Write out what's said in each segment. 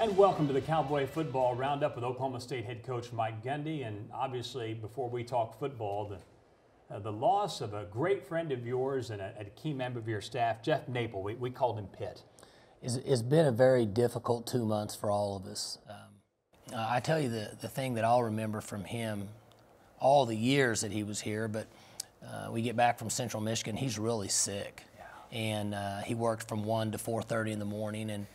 And welcome to the Cowboy Football Roundup with Oklahoma State head coach Mike Gundy. And obviously, before we talk football, the loss of a great friend of yours and a key member of your staff, Jeff Naple, we called him Pitt. It's been a very difficult 2 months for all of us. I tell you the thing that I'll remember from him, all the years that he was here, but we get back from Central Michigan, he's really sick. Yeah. And he worked from 1 to 4:30 in the morning, and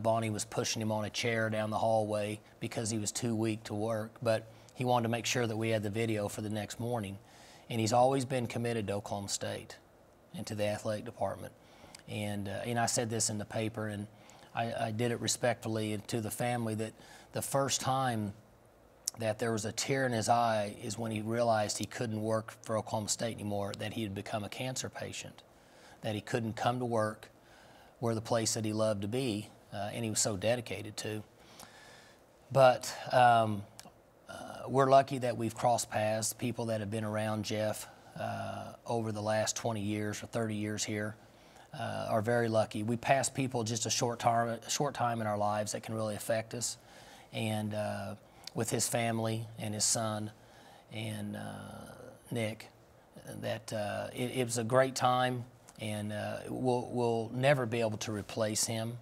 Bonnie was pushing him on a chair down the hallway because he was too weak to work, but he wanted to make sure that we had the video for the next morning. And he's always been committed to Oklahoma State and to the athletic department. And I said this in the paper, and I did it respectfully to the family, that the first time that there was a tear in his eye is when he realized he couldn't work for Oklahoma State anymore, that he had become a cancer patient, that he couldn't come to work where the place that he loved to be, and he was so dedicated to. But we're lucky that we've crossed paths. People that have been around Jeff over the last 20 years or 30 years here are very lucky. We pass people just a short time in our lives that can really affect us. And with his family and his son and Nick, that it was a great time, and we'll never be able to replace him.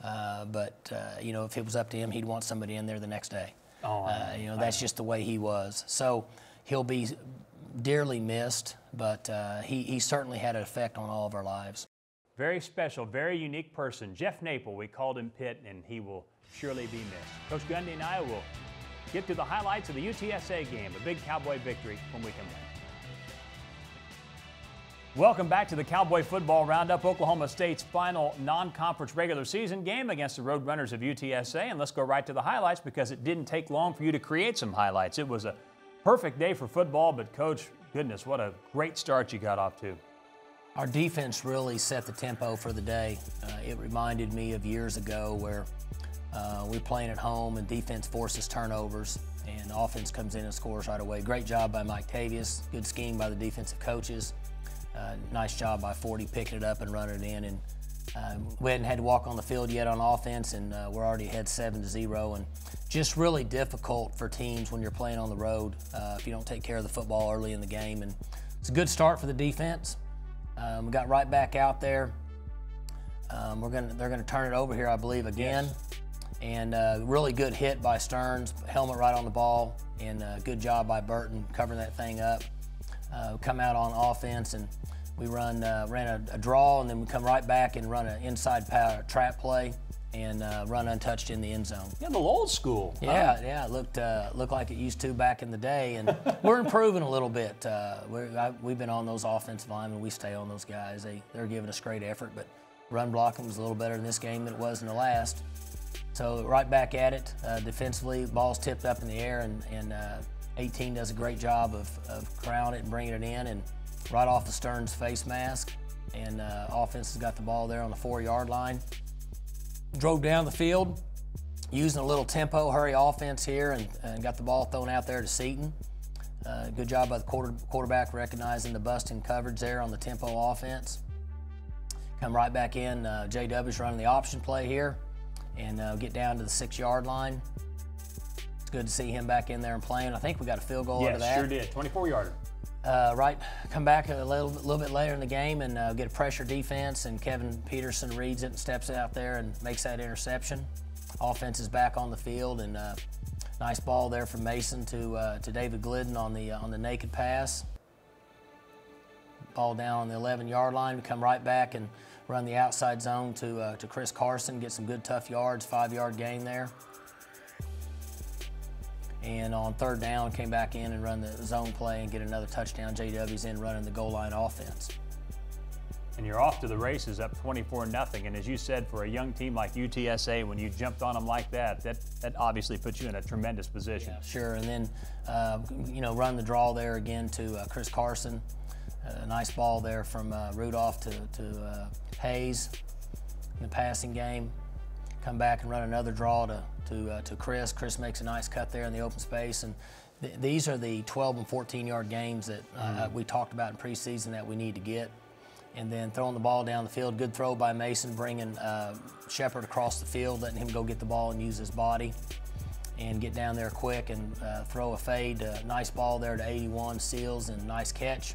But you know, if it was up to him, he'd want somebody in there the next day. You know, that's just the way he was. So he'll be dearly missed, but he certainly had an effect on all of our lives. Very special, very unique person. Jeff Naple, we called him Pitt, and he will surely be missed. Coach Gundy and I will get to the highlights of the UTSA game, a big Cowboy victory, when we come back. Welcome back to the Cowboy Football Roundup, Oklahoma State's final non-conference regular season game against the Roadrunners of UTSA. And let's go right to the highlights, because it didn't take long for you to create some highlights. It was a perfect day for football, but Coach, goodness, what a great start you got off to. Our defense really set the tempo for the day. It reminded me of years ago where we're playing at home and defense forces turnovers and offense comes in and scores right away. Great job by Mike Tavius, good scheme by the defensive coaches. Nice job by 40 picking it up and running it in. And we hadn't had to walk on the field yet on offense, and we're already ahead 7-0. And just really difficult for teams when you're playing on the road if you don't take care of the football early in the game. And it's a good start for the defense. We got right back out there. They're gonna turn it over here, I believe, again. Yes. And really good hit by Stearns, helmet right on the ball, and good job by Burton covering that thing up. Come out on offense, and we ran a draw, and then we come right back and run an inside power trap play and run untouched in the end zone. Yeah, a little old school. Yeah, yeah, it looked like it used to back in the day, and we're improving a little bit. We've been on those offensive linemen. We stay on those guys. They're giving us great effort, but run blocking was a little better in this game than it was in the last. So right back at it defensively. Ball's tipped up in the air, and 18 does a great job of crowning it and bringing it in, and right off the Stearns face mask. And offense has got the ball there on the 4-yard line. Drove down the field using a little tempo, hurry offense here, and got the ball thrown out there to Seaton. Good job by the quarterback recognizing the busting coverage there on the tempo offense. Come right back in. JW's running the option play here, and get down to the 6-yard line. It's good to see him back in there and playing. I think we got a field goal out of that. Yes, sure did. 24-yarder. Right, come back a little bit later in the game and get a pressure defense, and Kevin Peterson reads it and steps out there and makes that interception. Offense is back on the field, and nice ball there from Mason to David Glidden on the naked pass. Ball down on the 11-yard line. We come right back and run the outside zone to Chris Carson, get some good tough yards, 5-yard gain there. And on 3rd down, came back in and run the zone play and get another touchdown. JW's in running the goal line offense. And you're off to the races up 24-0. And as you said, for a young team like UTSA, when you jumped on them like that obviously puts you in a tremendous position. Yeah, sure. And then, you know, run the draw there again to Chris Carson. A nice ball there from Rudolph to Hayes in the passing game. Come back and run another draw to Chris. Chris makes a nice cut there in the open space. And these are the 12- and 14-yard games that we talked about in preseason that we need to get. and then throwing the ball down the field. Good throw by Mason, bringing Shepard across the field, letting him go get the ball and use his body and get down there quick and throw a fade. Nice ball there to 81, Seals, and nice catch.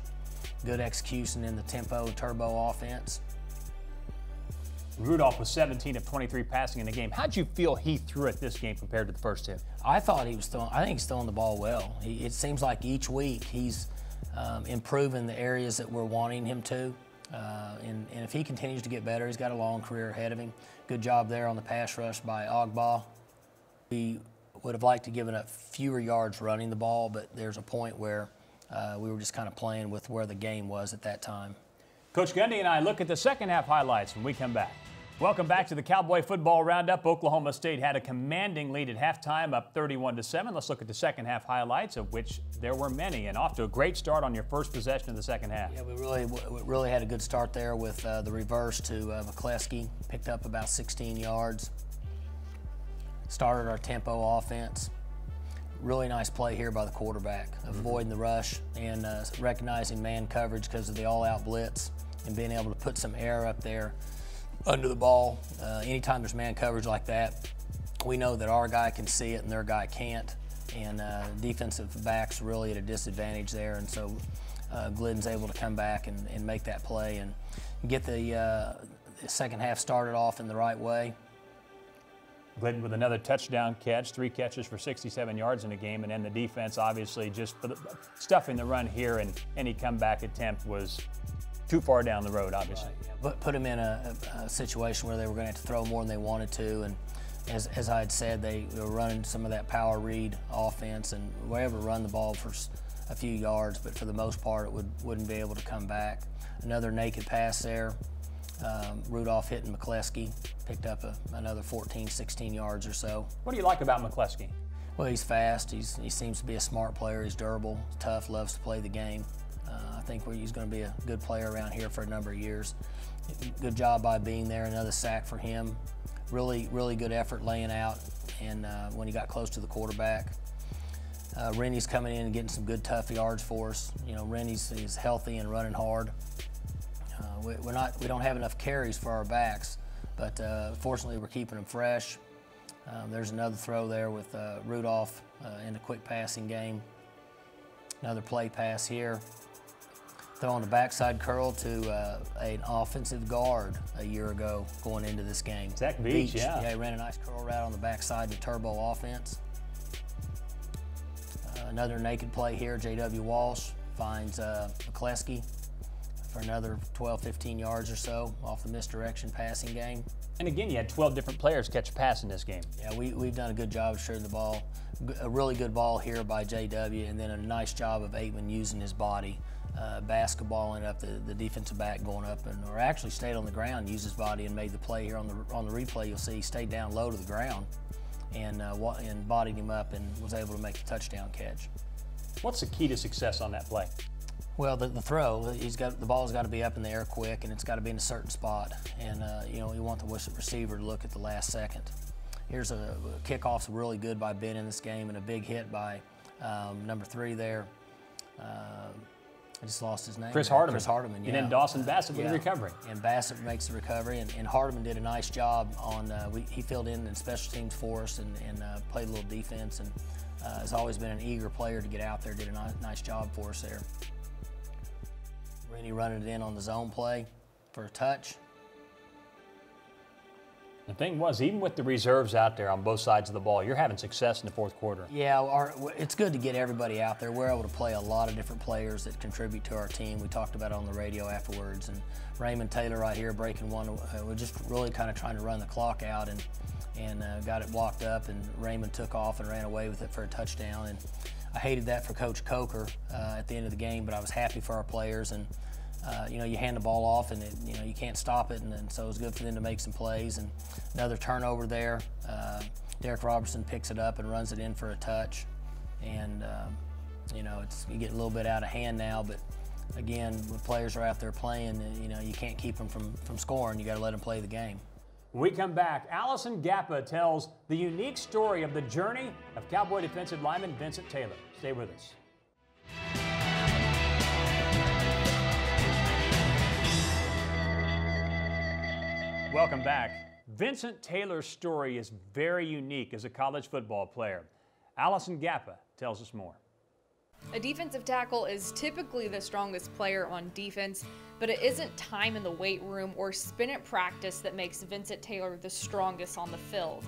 Good execution in the tempo turbo offense. Rudolph was 17 of 23 passing in the game. How'd you feel he threw it this game compared to the first two? I think he's throwing the ball well. It seems like each week he's improving the areas that we're wanting him to. And if he continues to get better, he's got a long career ahead of him. Good job there on the pass rush by Ogba. We would have liked to give up fewer yards running the ball, but there's a point where we were just kind of playing with where the game was at that time. Coach Gundy and I look at the second half highlights when we come back. Welcome back to the Cowboy Football Roundup. Oklahoma State had a commanding lead at halftime, up 31-7. Let's look at the second half highlights, of which there were many, and off to a great start on your first possession of the second half. Yeah, we really had a good start there with the reverse to McCleskey. Picked up about 16 yards. Started our tempo offense. Really nice play here by the quarterback, avoiding the rush and recognizing man coverage because of the all-out blitz and being able to put some air up there under the ball. Anytime there's man coverage like that, we know that our guy can see it and their guy can't. And defensive backs really at a disadvantage there. And so Glidden's able to come back and make that play and get the second half started off in the right way. Glidden with another touchdown catch, 3 catches for 67 yards in the game, and then the defense obviously just stuffing the run here, and any comeback attempt was too far down the road, obviously. Right, yeah. But put them in a situation where they were going to have to throw more than they wanted to, and as I had said, they were running some of that power read offense, and were able to run the ball for a few yards, but for the most part it wouldn't be able to come back. Another naked pass there. Rudolph hitting McCleskey, picked up another 14, 16 yards or so. What do you like about McCleskey? Well, he's fast. He seems to be a smart player. He's durable, tough, loves to play the game. I think he's going to be a good player around here for a number of years. Good job by being there. Another sack for him. Really, really good effort laying out, and when he got close to the quarterback. Rennie's coming in and getting some good tough yards for us. You know, Rennie's healthy and running hard. We don't have enough carries for our backs, but fortunately we're keeping them fresh. There's another throw there with Rudolph in a quick passing game. Another play pass here. Throw on the backside curl to an offensive guard a year ago going into this game. Zach Beach, yeah. Yeah, he ran a nice curl route on the backside to turbo offense. Another naked play here. J.W. Walsh finds McCleskey for another 12, 15 yards or so off the misdirection passing game. And again, you had 12 different players catch a pass in this game. Yeah, we've done a good job of sharing the ball. A really good ball here by J.W., and then a nice job of Aitman using his body, basketballing up the defensive back, going up, or actually stayed on the ground, used his body and made the play here on the replay. You'll see he stayed down low to the ground and bodied him up and was able to make the touchdown catch. What's the key to success on that play? Well, the throw, the ball's got to be up in the air quick, and it's got to be in a certain spot. And you want the receiver to look at the last second. Here's a kickoff's really good by Ben in this game, and a big hit by number 3 there. I just lost his name. Chris Hardeman. Chris Hardeman, yeah. And then Dawson Bassett with the recovery. And Bassett makes the recovery, and Hardeman did a nice job on. He filled in special teams for us and played a little defense, and has always been an eager player to get out there. Did a nice job for us there. Rennie running it in on the zone play for a touch. The thing was, even with the reserves out there on both sides of the ball, you're having success in the fourth quarter. Yeah, it's good to get everybody out there. We're able to play a lot of different players that contribute to our team. We talked about it on the radio afterwards. And Raymond Taylor right here breaking one. We're just really kind of trying to run the clock out and got it blocked up. And Raymond took off and ran away with it for a touchdown. And I hated that for Coach Coker at the end of the game, but I was happy for our players. And you hand the ball off, and you can't stop it, and so it was good for them to make some plays. And another turnover there. Derek Robertson picks it up and runs it in for a touch. And you get a little bit out of hand now, but again, when players are out there playing, you can't keep them from scoring. You got to let them play the game. When we come back, Allison Gappa tells the unique story of the journey of Cowboy defensive lineman Vincent Taylor. Stay with us. Welcome back. Vincent Taylor's story is very unique as a college football player. Allison Gappa tells us more. A defensive tackle is typically the strongest player on defense, but it isn't time in the weight room or spin at practice that makes Vincent Taylor the strongest on the field.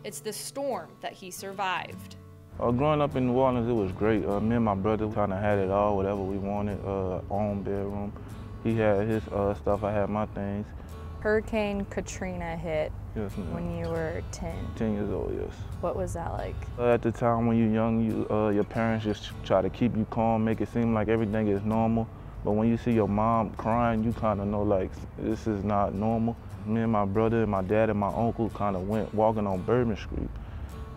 It's the storm that he survived. Growing up in New Orleans, it was great. Me and my brother kind of had it all, whatever we wanted, own bedroom. He had his stuff, I had my things. Hurricane Katrina hit when you were 10. 10 years old, yes. What was that like? At the time when you're young, your parents just try to keep you calm, make it seem like everything is normal. But when you see your mom crying, you kind of know like this is not normal. Me and my brother and my dad and my uncle kind of went walking on Bourbon Street.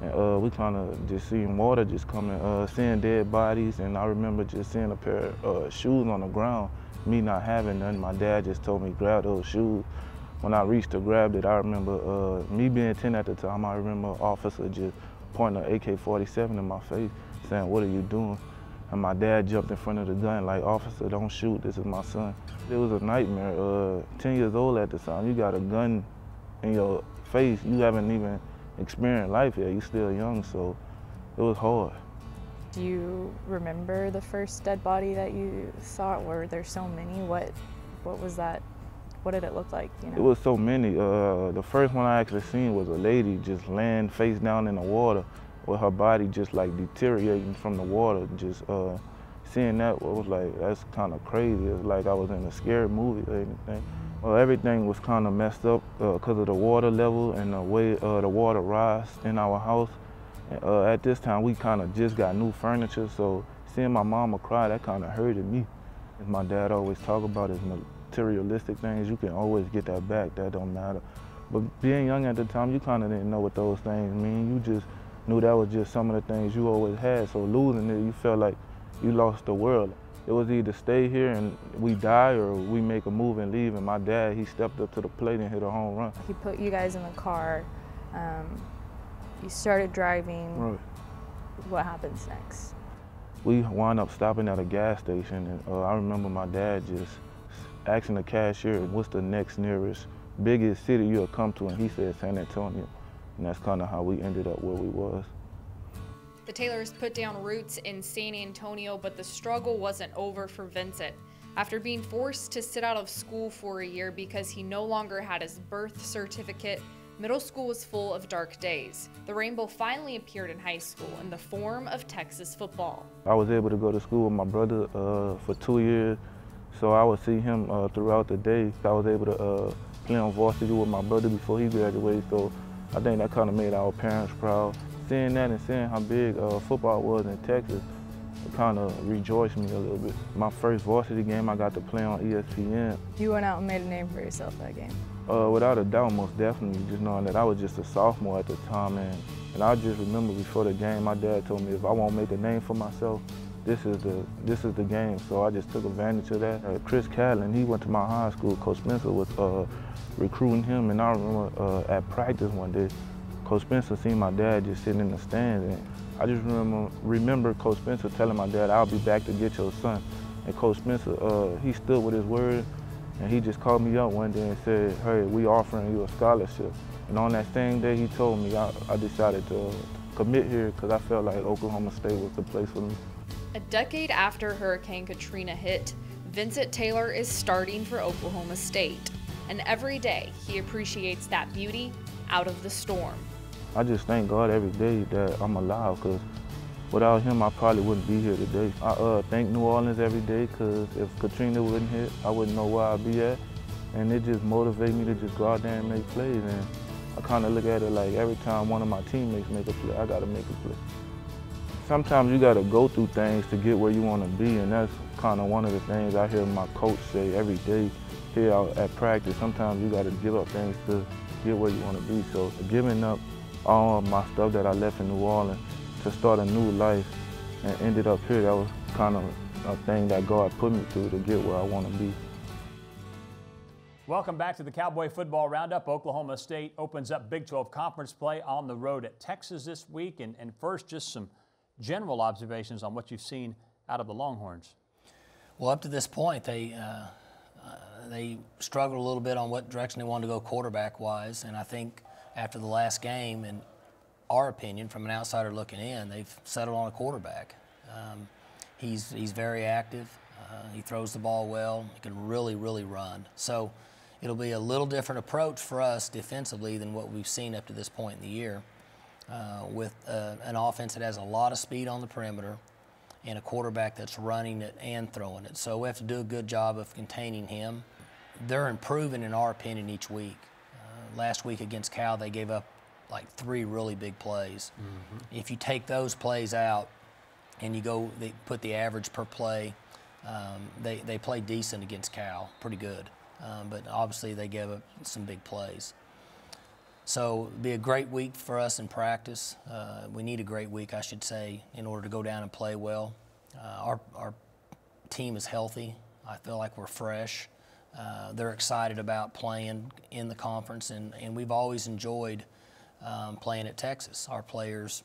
And we kind of just seeing water just coming, seeing dead bodies. And I remember just seeing a pair of shoes on the ground, me not having none. My dad just told me, grab those shoes. When I reached to grab it, I remember me being 10 at the time, I remember an officer just pointing an AK-47 in my face, saying, what are you doing? And my dad jumped in front of the gun like, officer, don't shoot, this is my son. It was a nightmare. 10 years old at the time, you got a gun in your face. You haven't even experienced life yet, you're still young, so it was hard. Do you remember the first dead body that you saw? Were there so many? What was that? What did it look like? You know? It was so many. The first one I actually seen was a lady just laying face down in the water with her body just like deteriorating from the water. Just seeing that was like, that's kind of crazy. It's like I was in a scary movie or anything. Well, everything was kind of messed up because of the water level and the way the water rise in our house. At this time, we kind of just got new furniture, so seeing my mama cry, that kind of hurted me. As my dad always talk about is materialistic things, you can always get that back, that don't matter. But being young at the time, you kind of didn't know what those things mean. You just knew that was just some of the things you always had, so losing it, you felt like you lost the world. It was either stay here and we die or we make a move and leave, and my dad, he stepped up to the plate and hit a home run. He put you guys in the car, you started driving. Right. What happens next? We wound up stopping at a gas station, and I remember my dad just asking the cashier, what's the next nearest biggest city you'll come to, and he said San Antonio. And that's kind of how we ended up where we was. The Taylors put down roots in San Antonio, but the struggle wasn't over for Vincent. After being forced to sit out of school for a year because he no longer had his birth certificate, middle school was full of dark days. The rainbow finally appeared in high school in the form of Texas football. I was able to go to school with my brother for 2 years, so I would see him throughout the day. I was able to play on varsity with my brother before he graduated, so I think that kind of made our parents proud. Seeing that and seeing how big football was in Texas, it kind of rejoiced me a little bit. My first varsity game, I got to play on ESPN. You went out and made a name for yourself that game. Without a doubt, most definitely, just knowing that I was just a sophomore at the time, and I just remember before the game, my dad told me if I won't make a name for myself, this is the game. So I just took advantage of that. Chris Catlin, he went to my high school. Coach Spencer was recruiting him, and I remember at practice one day, Coach Spencer seen my dad just sitting in the stands, and I just remember Coach Spencer telling my dad, I'll be back to get your son. And Coach Spencer, he stood with his word, and he just called me up one day and said, hey, we offering you a scholarship. And on that same day he told me, I decided to commit here because I felt like Oklahoma State was the place for me. A decade after Hurricane Katrina hit, Vincent Taylor is starting for Oklahoma State. And every day he appreciates that beauty out of the storm. I just thank God every day that I'm alive, because without him I probably wouldn't be here today. I thank New Orleans every day, because if Katrina wouldn't hit, I wouldn't know where I'd be at. And it just motivates me to just go out there and make plays. And I kind of look at it like every time one of my teammates make a play, I got to make a play. Sometimes you got to go through things to get where you want to be, and that's kind of one of the things I hear my coach say every day here out at practice. Sometimes you got to give up things to get where you want to be. So giving up all of my stuff that I left in New Orleans to start a new life and ended up here, that was kind of a thing that God put me through to get where I want to be. Welcome back to the Cowboy Football Roundup. Oklahoma State opens up Big 12 Conference play on the road at Texas this week. And first, just some general observations on what you've seen out of the Longhorns. Well, up to this point, They struggled a little bit on what direction they wanted to go quarterback-wise, and I think after the last game, in our opinion, from an outsider looking in, they've settled on a quarterback. He's very active. He throws the ball well. He can really, really run. So it'll be a little different approach for us defensively than what we've seen up to this point in the year, with an offense that has a lot of speed on the perimeter and a quarterback that's running it and throwing it. So we have to do a good job of containing him. They're improving, in our opinion, each week. Last week against Cal, they gave up like 3 really big plays. Mm-hmm. If you take those plays out and they put the average per play, they played decent against Cal, pretty good. But obviously they gave up some big plays. So it'll be a great week for us in practice. We need a great week, I should say, in order to go down and play well. Our team is healthy. I feel like we're fresh. They're excited about playing in the conference, and we've always enjoyed playing at Texas. Our players'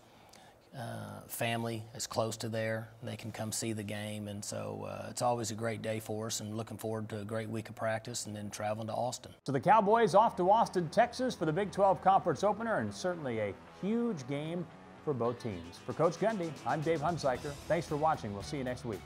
family is close to there. They can come see the game, and so it's always a great day for us, and looking forward to a great week of practice and then traveling to Austin. So the Cowboys off to Austin, Texas for the Big 12 Conference opener, and certainly a huge game for both teams. For Coach Gundy, I'm Dave Hunziker. Thanks for watching. We'll see you next week.